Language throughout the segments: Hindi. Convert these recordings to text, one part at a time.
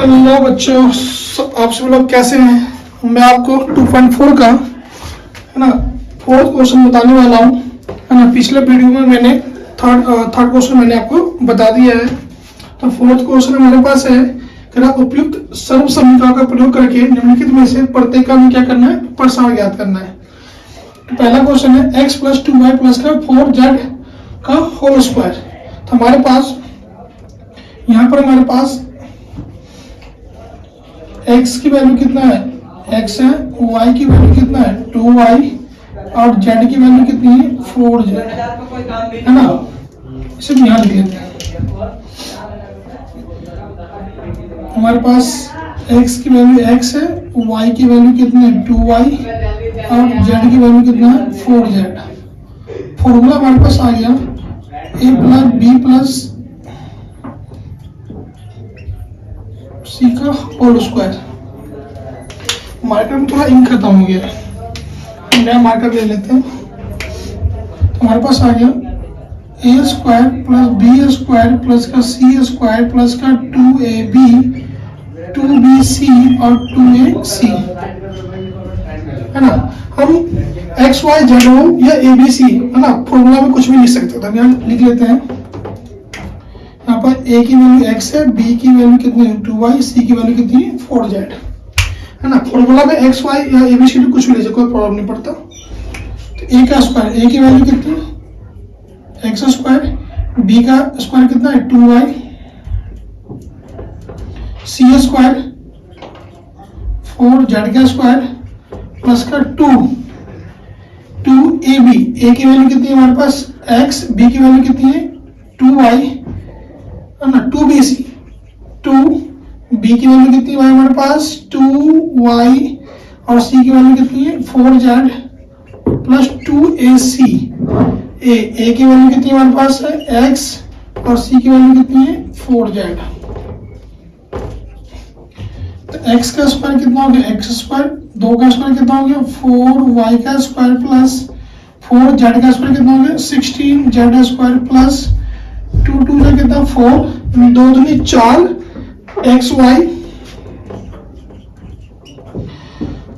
हेलो बच्चों, आप सब लोग कैसे हैं। मैं आपको 2.4 का है ना फोर्थ क्वेश्चन बताने वाला हूँ, है ना। पिछले वीडियो में मैंने थर्ड क्वेश्चन मैंने आपको बता दिया है। तो फोर्थ क्वेश्चन हमारे पास है कि उपयुक्त सर्व समीकरण का प्रयोग करके निम्नलिखित में से प्रत्येक का हमें क्या करना है, प्रसार ज्ञात करना है। तो पहला क्वेश्चन है x + 2y + 4z का होल स्क्वायर। तो हमारे पास यहाँ पर हमारे पास x की वैल्यू कितना है, x है, y की वैल्यू कितना है 2y और z की वैल्यू कितनी है 4z, है ना। इसे ध्यान देते हैं। हमारे पास x की वैल्यू x है, y की वैल्यू कितनी है 2y और z की वैल्यू कितना है 4z। फॉर्मूला हमारे पास आ गया a + b + c का होल स्क्वायर। मार्कर में थोड़ा इंक खत्म हो गया है, नया मार्कर ले लेते हैं। तो हमारे पास आ गया a² + b² + c² + 2ab 2bc और 2ac, है ना। हम x y z हो या abc, है ना, फॉर्मूला में कुछ भी लिख सकते हैं। तो यहाँ लिख लेते हैं। यहाँ पर a की वैल्यू x है, b की वैल्यू कितनी है 2y, c की वैल्यू कितनी है 4z, है ना। फॉर्मूला में x y या abcd कुछ भी ले जाए, कोई प्रॉब्लम नहीं पड़ता। तो a का स्क्वायर, a की वैल्यू कितनी है x², b का स्क्वायर कितना है 2y, c² 4z का स्क्वायर प्लस का 2ab, a की वैल्यू कितनी है हमारे पास x, b की वैल्यू कितनी है 2y, है ना, 2bc, 2b की वैल्यू कितनी है हमारे पास 2y और c की वैल्यू कितनी है 4z प्लस 2ac। a की वैल्यू कितनी हमारे पास है x और c की वैल्यू कितनी है 4z। तो x का स्क्वायर कितना हो गया x², 2 का स्क्वायर कितना हो गया 4y का स्क्वायर प्लस 4z का स्क्वायर कितना हो गया 16z² प्लस 2 से कितना 4, 2 दूनी 4 xy,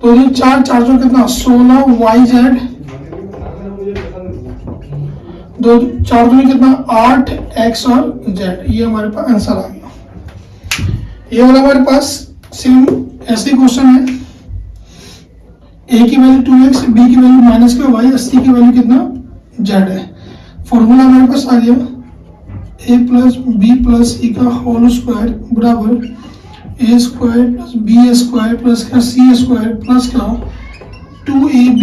2 दूनी 4, 4 से कितना 16yz, 2 4 दूनी कितना 8 x और z। ये हमारे पास आंसर आ गया। ये वाला हमारे पास सेम ऐसे क्वेश्चन है। a की वैल्यू 2x, b की वैल्यू -y और c की वैल्यू कितना z है। फॉर्मूला हमारे पास आ गया a + b + c का होल स्क्वायर बराबर a² + b² प्लस का c² प्लस का 2ab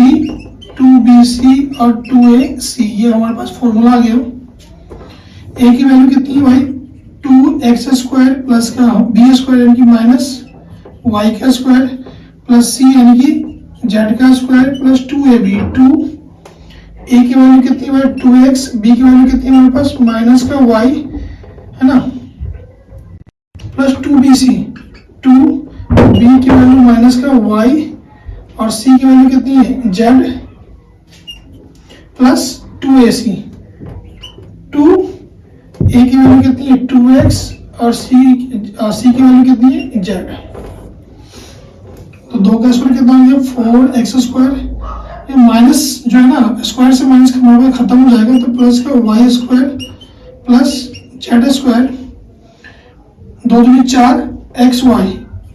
2bc और 2ac। ये हमारे पास फॉर्मूला आ गया। a की वैल्यू कितनी है भाई 2x² प्लस का b² यानी कि -y का स्क्वायर प्लस c यानी कि z का स्क्वायर प्लस 2ab 2 a की वैल्यू कितनी है 2x, b की वैल्यू कितनी है हमारे पास -y, है ना, प्लस 2bc 2b की वैल्यू -y और c की वैल्यू कितनी है z प्लस 2ac 2a की वैल्यू कितनी है 2x और c की वैल्यू कितनी है z। तो 2 का स्क्वायर कितना हो गया 4x², माइनस जो है ना स्क्वायर से माइनस खत्म हो जाएगा, तो प्लस का y² प्लस z², 2 दूनी 4 xy,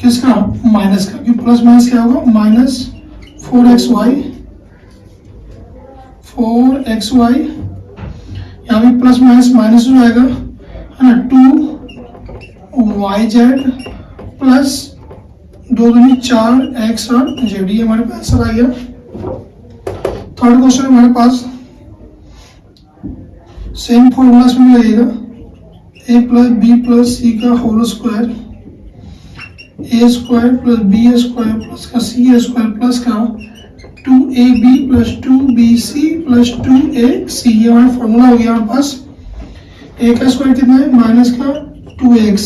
किसका माइनस का, क्योंकि प्लस माइनस क्या होगा -4xy, यहाँ भी प्लस माइनस माइनस हो जाएगा, है ना, 2yz प्लस 2 दूनी 4x और z। ये हमारे पास आंसर आ गया। थर्ड क्वेश्चन हमारे पास सेम फॉर्मूला में लगेगा a + b + c का whole square a² + b² plus का c² प्लस का 2ab + 2bc + 2ac। ये हमारा फॉर्मूला हो गया हमारे पास। a का स्क्वायर कितना है -2x,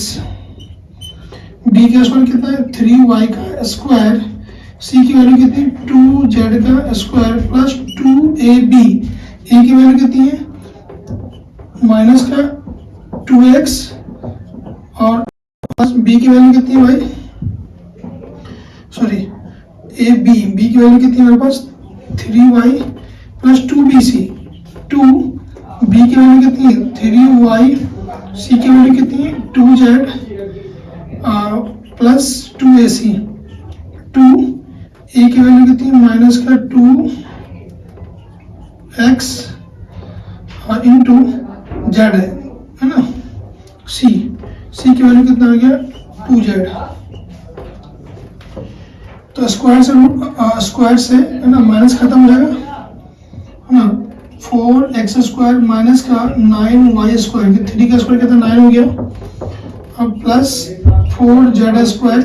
b का स्क्वायर कितना है 3y का स्क्वायर, c की वैल्यू कितनी 2z का स्क्वायर प्लस 2ab, a की वैल्यू कितनी है -2x और पास बी की वैल्यू कितनी है भाई, सॉरी ए बी की वैल्यू कितनी है हमारे पास 3y प्लस 2bc, 2 बी की वैल्यू कितनी है 3y, सी की वैल्यू कितनी है 2z प्लस 2ac, 2 ए की वैल्यू कितनी है माइनस का 2x इंटू जेड है ना, सी की वैल्यू कितना आ गया 2z। तो स्क्वायर से है ना माइनस खत्म हो जाएगा है ना, 4x² माइनस का 9y², 3 का स्क्वायर कितना 9 हो गया, अब plus 4z²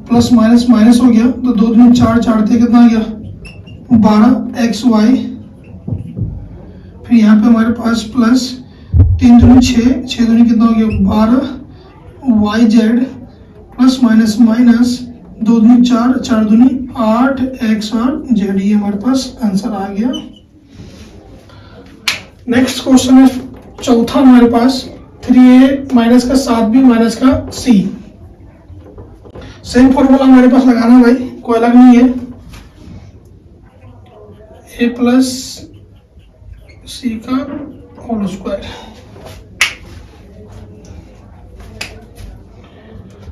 plus minus minus हो गया, तो 2 दूनी 4, 4 थे कितना आ गया 12xy, फिर यहाँ पे हमारे पास प्लस 3 दूनी 6, 6 दूनी कितना हो गया 12yz प्लस माइनस माइनस 2 दूनी 4, 4 दूनी 8x और z, ये हमारे पास आंसर आ गया। नेक्स्ट क्वेश्चन है चौथा हमारे पास 3a माइनस का 7b माइनस का c। सेम फॉर्मूला हमारे पास लगाना भाई, कोई अलग नहीं है, a प्लस c का होल स्क्वायर।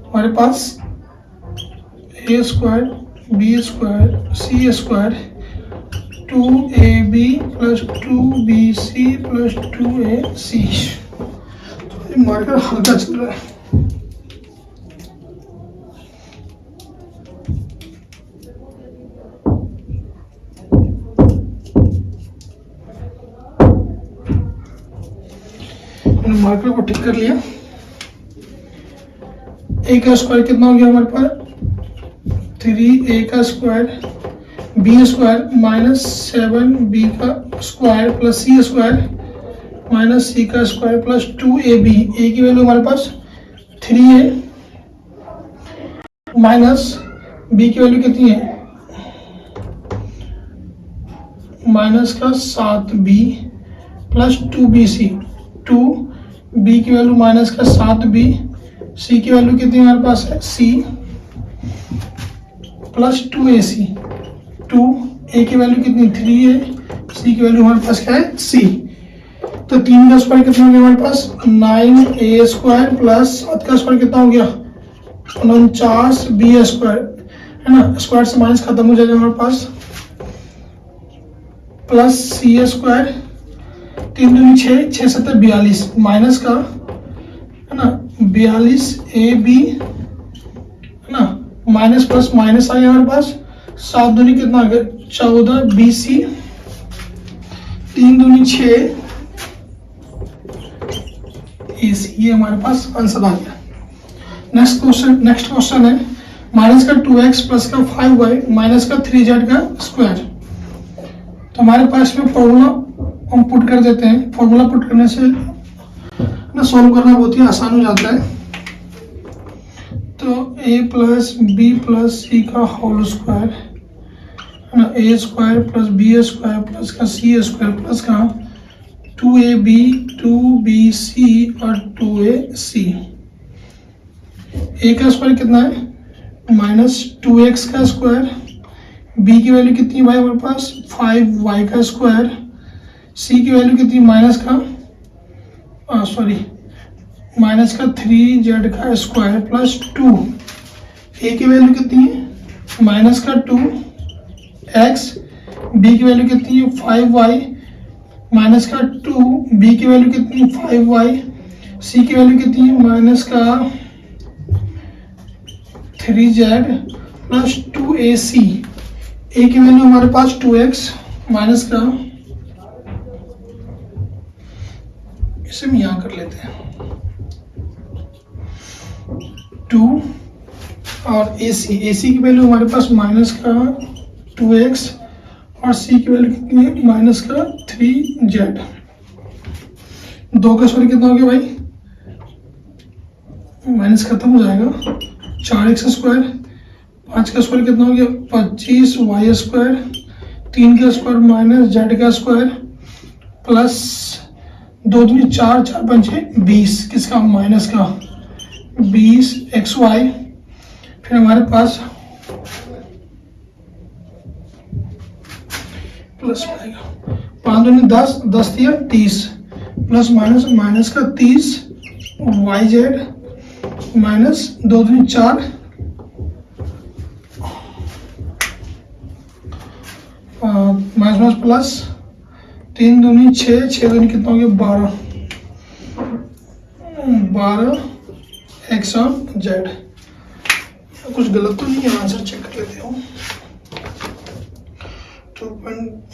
हमारे पास a² b² c² 2ab plus 2bc plus 2ac। तो मार्कर हल्का चल रहा है, मार्कर को ठीक कर लिया। a का स्क्वायर कितना हो गया हमारे पास 3a का स्क्वायर b² माइनस 7b का square plus c² minus c का स्क्वायर प्लस 2ab। a की वैल्यू हमारे पास 3a माइनस b की वैल्यू कितनी है माइनस का 7b प्लस 2bc, 2b की वैल्यू माइनस का 7b, c की वैल्यू कितनी हमारे पास है c प्लस 2ac, 2a की वैल्यू कितनी 3a, c की वैल्यू हमारे पास क्या है c। तो 3 का स्क्वायर कितना हो गया हमारे पास 9a² प्लस 7 का स्क्वायर कितना हो गया 49b² है ना, स्क्वायर से माइनस खत्म हो जाएगा हमारे पास, प्लस c², 3 दूनी 6, 6 7 42 माइनस का है ना 42ab है ना, माइनस प्लस माइनस आ गया हमारे पास, 7 दूनी कितना आ गया 14bc, 3 दूनी 6 AC, ये हमारे पास आंसर आ गया। नेक्स्ट क्वेश्चन है माइनस का 2x प्लस का 5y माइनस का 3z का स्क्वायर। तो हमारे पास में फॉर्मूला हम पुट कर देते हैं, फॉर्मूला पुट करने से ना सॉल्व करना बहुत ही आसान हो जाता है। तो a plus b plus c का होल स्क्वायर है ना, a² प्लस b² प्लस का c² प्लस का 2ab 2bc और 2ac। a का स्क्वायर कितना है माइनस 2x का स्क्वायर, b की वैल्यू कितनी भाई हमारे पास 5y का स्क्वायर, c की वैल्यू कितनी माइनस का माइनस का 3z का स्क्वायर प्लस 2, a की वैल्यू कितनी है माइनस का 2x, b की वैल्यू कितनी है 5y माइनस का 2, b की वैल्यू कितनी है 5y, c की वैल्यू कितनी है माइनस का 3z प्लस 2ac, a की वैल्यू हमारे पास 2x माइनस का, इसे हम यहाँ कर लेते हैं 2 और ac की वैल्यू हमारे पास माइनस का 2x और c की वैल्यू कितनी है माइनस का 3z। 2 का स्क्वायर कितना हो गया भाई माइनस खत्म हो जाएगा, 4x², 5 का स्क्वायर कितना हो गया 25y², 3 का स्क्वायर माइनस z का स्क्वायर प्लस 2 दूनी 4, 4 पंचे 20, किसका माइनस का 20 XY। फिर हमारे पास प्लस आएगा 5 दूनी 10, 10 दिया 30, प्लस माइनस माइनस का 30 YZ माइनस 2 दूनी 4, माइनस प्लस 3 दूनी 6, 6 दूनी कितना हो गया 12 X और Z। कुछ गलत तो नहीं है, आंसर चेक कर लेते हो। 2.4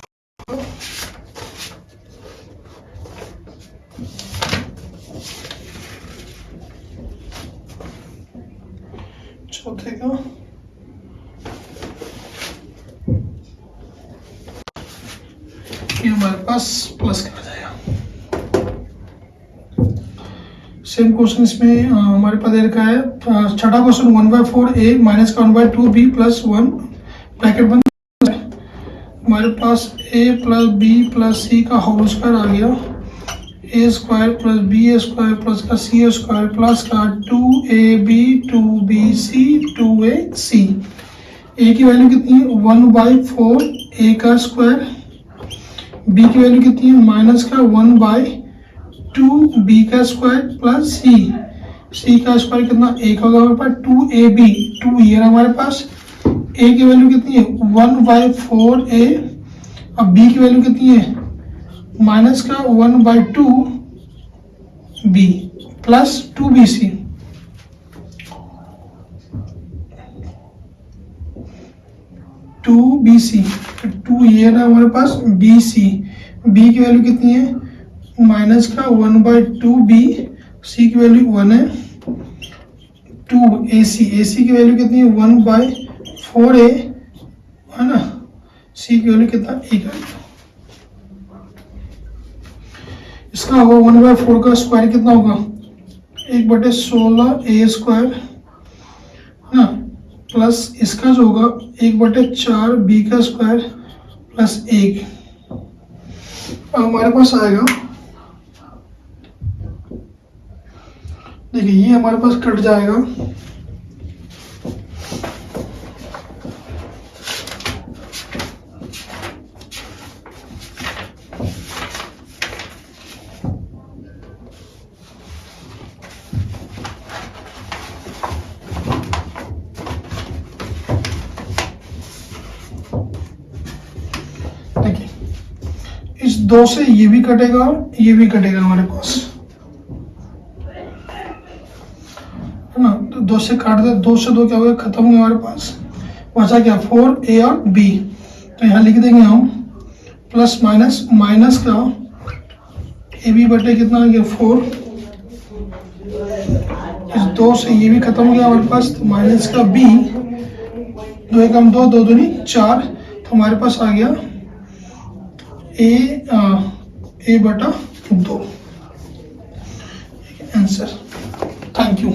चौथे का ये हमारे पास प्लस कर जाएगा। सेम क्वेश्चन इसमें हमारे पास दे रखा है छठा क्वेश्चन 1/4 A माइनस का 1/2 B प्लस 1 ब्रैकेट बंद। हमारे पास A plus B plus C का होल स्क्वायर आ गया, A square plus B square plus का C स्क्वायर प्लस का 2AB 2BC 2AC। A की वैल्यू कितनी है 1/4 A का स्क्वायर, B की वैल्यू कितनी है माइनस का 1/2 B का स्क्वायर प्लस C का स्क्वायर कितना A का होगा हमारे पास 2AB 2 ये हमारे पास। A की वैल्यू कितनी है 1/4 A, अब B की वैल्यू कितनी है माइनस का 1/2 B plus 2BC। Two B C, 2 ये ना हमारे पास BC, B की वैल्यू कितनी है माइनस का 1/2 B, C की वैल्यू 1 है, 2 AC की वैल्यू कितनी है 1/4 A है ना, C की वैल्यू कितना 1 है। इसका होगा 1/4 का स्क्वायर कितना होगा 1/16 A स्क्वायर है ना, प्लस इसका जो होगा 1/4 B का स्क्वायर प्लस 1। हमारे पास आएगा, देखिए ये हमारे पास कट जाएगा, इस 2 से ये भी कटेगा और ये भी कटेगा हमारे पास है ना, तो 2 से काट दे, 2 से 2 क्या हो गया खत्म हो गया हमारे पास, बचा क्या 4A और B। तो यहाँ लिख देंगे हम प्लस माइनस माइनस का AB बटे कितना आ गया 4, इस 2 से ये भी खत्म हो गया हमारे पास, तो माइनस का B 2 एकम 2 2 दूनी 4, तो हमारे पास आ गया A/2 आंसर। Thank you.